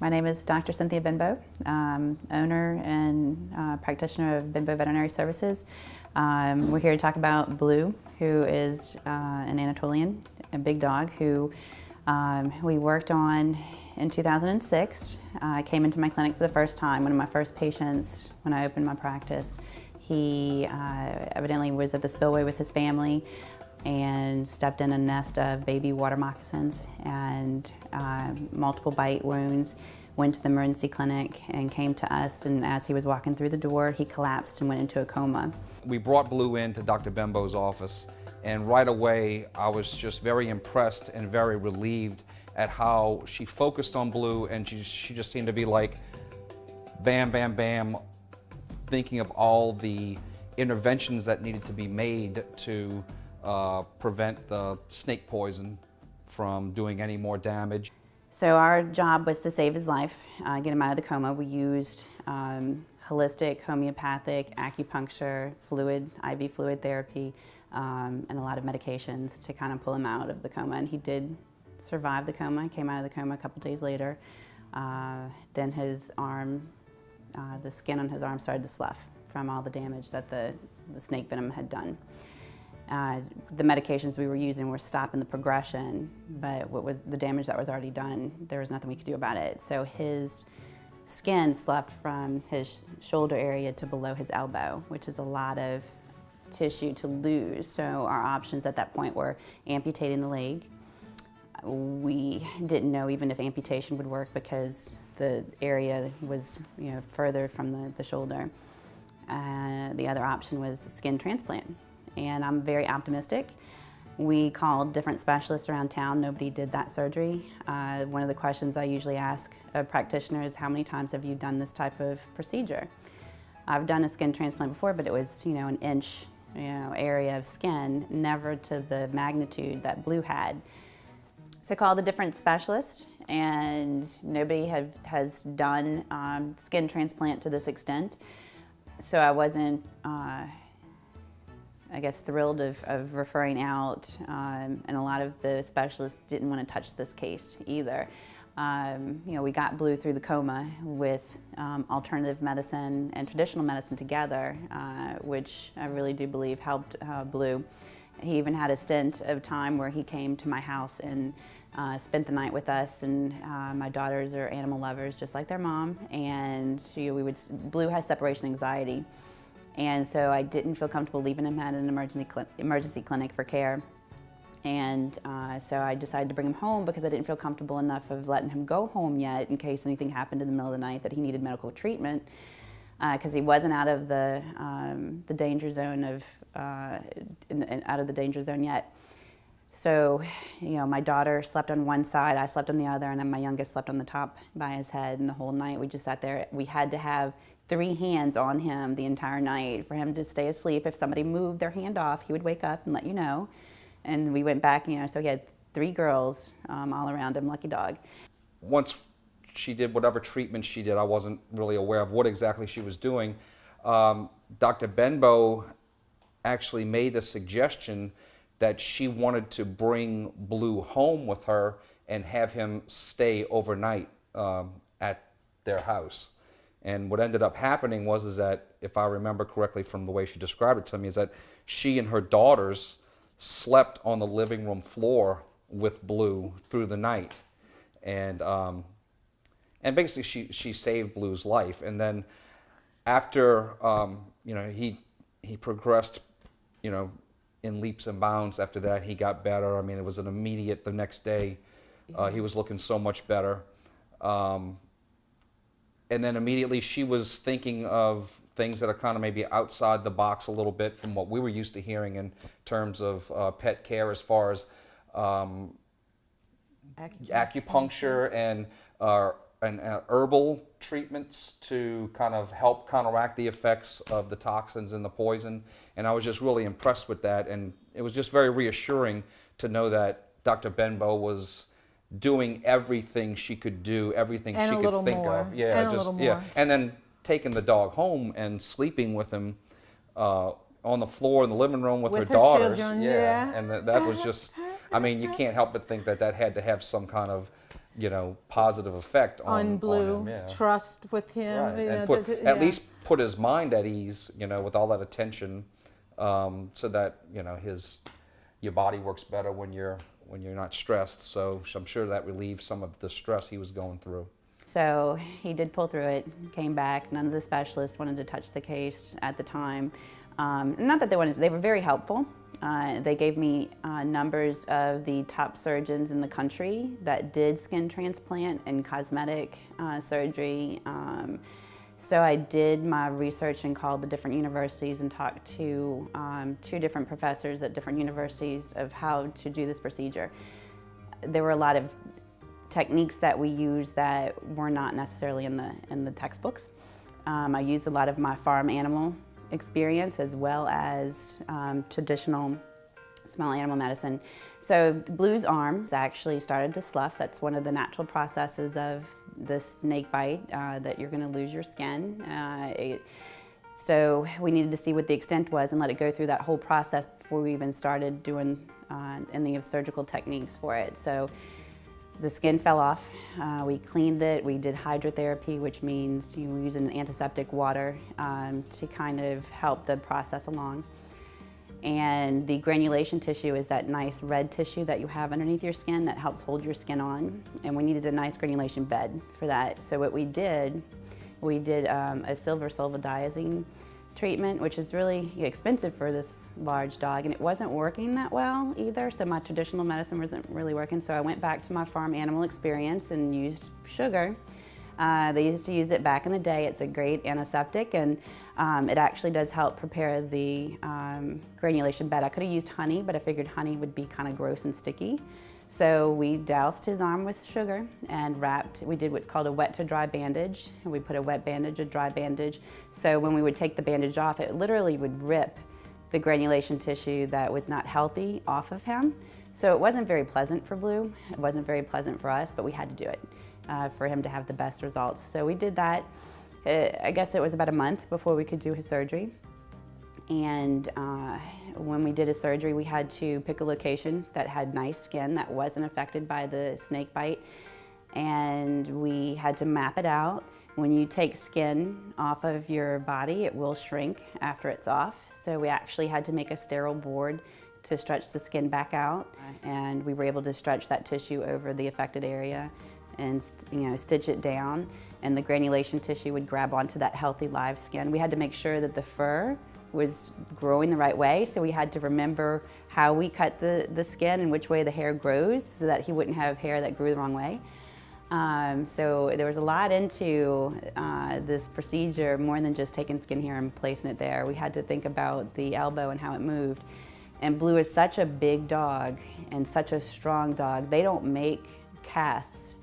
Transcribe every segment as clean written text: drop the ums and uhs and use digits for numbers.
My name is Dr. Cynthia Benbow, owner and practitioner of Benbow Veterinary Services. We're here to talk about Blue, who is an Anatolian, a big dog who we worked on in 2006. Came into my clinic for the first time, one of my first patients when I opened my practice. He evidently was at the spillway with his family and stepped in a nest of baby water moccasins and multiple bite wounds, went to the emergency clinic and came to us, and as he was walking through the door, he collapsed and went into a coma. We brought Blue into Dr. Benbow's office, and right away I was just very impressed and very relieved at how she focused on Blue, and she just seemed to be like bam, bam, bam, thinking of all the interventions that needed to be made to prevent the snake poison from doing any more damage. So our job was to save his life, get him out of the coma. We used holistic, homeopathic, acupuncture, IV fluid therapy, and a lot of medications to kind of pull him out of the coma. And he did survive the coma. He came out of the coma a couple days later. Then his arm, the skin on his arm started to slough from all the damage that the snake venom had done. The medications we were using were stopping the progression, but what was the damage that was already done, there was nothing we could do about it. So his skin sloughed from his shoulder area to below his elbow, which is a lot of tissue to lose. So our options at that point were amputating the leg. We didn't know even if amputation would work because the area was, further from the shoulder. The other option was skin transplant. And I'm very optimistic. We called different specialists around town. Nobody did that surgery. One of the questions I usually ask a practitioner is, how many times have you done this type of procedure? I've done a skin transplant before, but it was, an inch, area of skin, never to the magnitude that Blue had. So I called a different specialist, and nobody has done skin transplant to this extent. So I wasn't, thrilled of referring out, and a lot of the specialists didn't want to touch this case either. We got Blue through the coma with alternative medicine and traditional medicine together, which I really do believe helped Blue. He even had a stint of time where he came to my house and spent the night with us, and my daughters are animal lovers just like their mom, and Blue has separation anxiety. And so I didn't feel comfortable leaving him at an emergency clinic for care. And so I decided to bring him home because I didn't feel comfortable enough of letting him go home yet in case anything happened in the middle of the night that he needed medical treatment, because he wasn't out of the danger zone out of the danger zone yet. So, my daughter slept on one side, I slept on the other, and then my youngest slept on the top by his head, and the whole night we just sat there. We had to have 3 hands on him the entire night for him to stay asleep. If somebody moved their hand off, he would wake up and let you know. And we went back, so he had 3 girls all around him, lucky dog. Once she did whatever treatment she did, I wasn't really aware of what exactly she was doing. Dr. Benbow actually made a suggestion that she wanted to bring Blue home with her and have him stay overnight at their house. And what ended up happening was that, if I remember correctly from the way she described it to me, is that she and her daughters slept on the living room floor with Blue through the night. And basically she saved Blue's life. And then after, he progressed, in leaps and bounds. After that, he got better. I mean, it was an immediate, the next day, he was looking so much better. And then immediately she was thinking of things that are kind of maybe outside the box a little bit from what we were used to hearing in terms of pet care, as far as acupuncture and herbal treatments to kind of help counteract the effects of the toxins and the poison. And I was just really impressed with that. And it was just very reassuring to know that Dr. Benbow was doing everything she could do, everything and she could think more. of. Yeah, and just a little more. yeah. And then taking the dog home and sleeping with him on the floor in the living room with her daughters. Children, yeah. And that was just, I mean, you can't help but think that that had to have some kind of positive effect on Blue, him. Yeah. trust with him. Right. You And know, at least put his mind at ease, with all that attention, so that your body works better when you're not stressed. So I'm sure that relieved some of the stress he was going through. So he did pull through it, came back. None of the specialists wanted to touch the case at the time. Not that they wanted to, they were very helpful. They gave me numbers of the top surgeons in the country that did skin transplant and cosmetic surgery. So I did my research and called the different universities and talked to 2 different professors at different universities of how to do this procedure. There were a lot of techniques that we use that were not necessarily in the textbooks. I used a lot of my farm animal experience as well as traditional small animal medicine. So Blue's arm actually started to slough. That's one of the natural processes of the snake bite, that you're going to lose your skin. So we needed to see what the extent was and let it go through that whole process before we even started doing any surgical techniques for it. So the skin fell off. We cleaned it. We did hydrotherapy, which means you use an antiseptic water to kind of help the process along. And the granulation tissue is that nice red tissue that you have underneath your skin that helps hold your skin on. And we needed a nice granulation bed for that. So what we did a silver sulfadiazine treatment, which is really expensive for this large dog, and it wasn't working that well either, so my traditional medicine wasn't really working. So I went back to my farm animal experience and used sugar. They used to use it back in the day. It's a great antiseptic, and it actually does help prepare the granulation bed. I could have used honey, but I figured honey would be kind of gross and sticky. So we doused his arm with sugar and we did what's called a wet to dry bandage. And we put a wet bandage, a dry bandage. So when we would take the bandage off, it literally would rip the granulation tissue that was not healthy off of him. So it wasn't very pleasant for Blue. It wasn't very pleasant for us, but we had to do it for him to have the best results. So we did that. I guess it was about a month before we could do his surgery. And when we did his surgery, we had to pick a location that had nice skin that wasn't affected by the snake bite. And we had to map it out. When you take skin off of your body, it will shrink after it's off. So we actually had to make a sterile board to stretch the skin back out. And we were able to stretch that tissue over the affected area and stitch it down. And the granulation tissue would grab onto that healthy live skin. We had to make sure that the fur was growing the right way, so we had to remember how we cut the skin and which way the hair grows so that he wouldn't have hair that grew the wrong way. So there was a lot into this procedure, more than just taking skin here and placing it there. We had to think about the elbow and how it moved. And Blue is such a big dog and such a strong dog. They don't make casts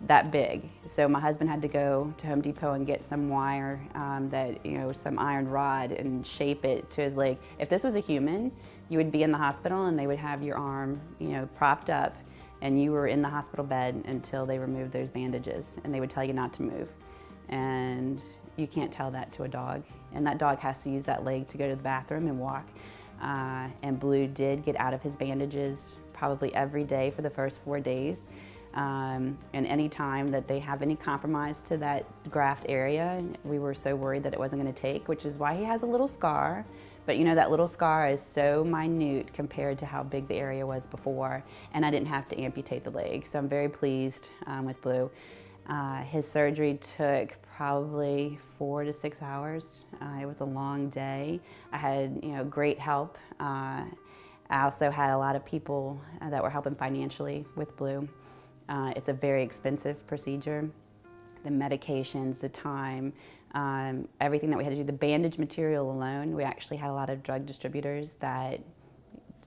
that big. So my husband had to go to Home Depot and get some wire, some iron rod, and shape it to his leg. If this was a human, you would be in the hospital and they would have your arm, propped up, and you were in the hospital bed until they removed those bandages, and they would tell you not to move. And you can't tell that to a dog. And that dog has to use that leg to go to the bathroom and walk. And Blue did get out of his bandages probably every day for the first 4 days. And any time that they have any compromise to that graft area, we were so worried that it wasn't going to take, which is why he has a little scar. But that little scar is so minute compared to how big the area was before, and I didn't have to amputate the leg. So I'm very pleased with Blue. His surgery took probably 4 to 6 hours. It was a long day. I had great help. I also had a lot of people that were helping financially with Blue. It's a very expensive procedure. The medications, the time, everything that we had to do, the bandage material alone. We actually had a lot of drug distributors that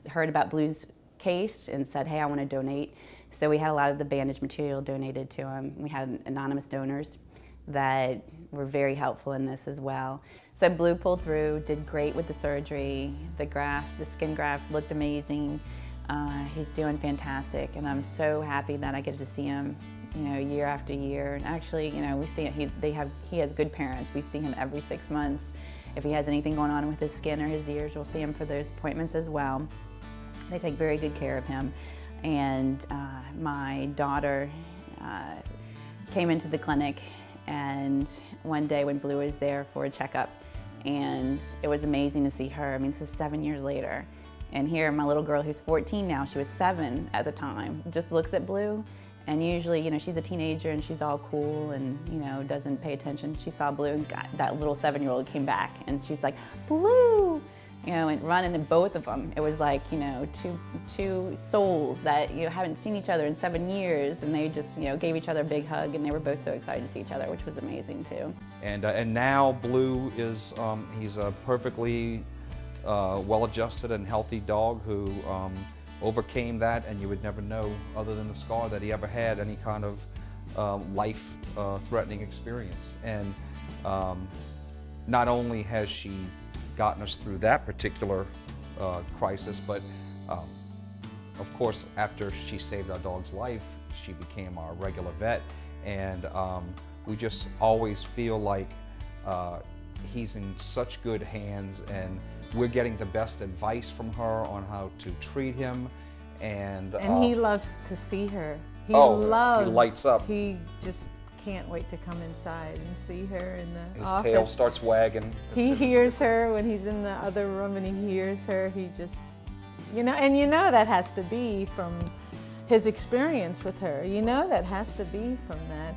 heard about Blue's case and said, hey, I want to donate. So we had a lot of the bandage material donated to him. We had anonymous donors that were very helpful in this as well. So Blue pulled through, did great with the surgery. The skin graft looked amazing. He's doing fantastic, and I'm so happy that I get to see him, year after year. And actually, we see he has good parents. We see him every 6 months. If he has anything going on with his skin or his ears, we'll see him for those appointments as well. They take very good care of him. And my daughter came into the clinic, and one day when Blue was there for a checkup, and it was amazing to see her. I mean, this is 7 years later. And here, my little girl, who's 14 now, she was 7 at the time, just looks at Blue. And usually, you know, she's a teenager and she's all cool and, you know, doesn't pay attention. She saw Blue and that little 7-year-old came back and she's like, Blue! You know, and running, and both of them. It was like, you know, two souls that, you know, haven't seen each other in 7 years, and they just, you know, gave each other a big hug, and they were both so excited to see each other, which was amazing too. And now Blue is, he's a perfectly well-adjusted and healthy dog who overcame that, and you would never know, other than the scar, that he ever had any kind of life-threatening experience. And not only has she gotten us through that particular crisis, but of course, after she saved our dog's life, she became our regular vet, and we just always feel like he's in such good hands, and we're getting the best advice from her on how to treat him. And he loves to see her. He lights up. He just can't wait to come inside and see her in the office. His tail starts wagging. He hears her when he's in the other room, and he hears her. He just, you know, and you know that has to be from his experience with her. You know that has to be from that.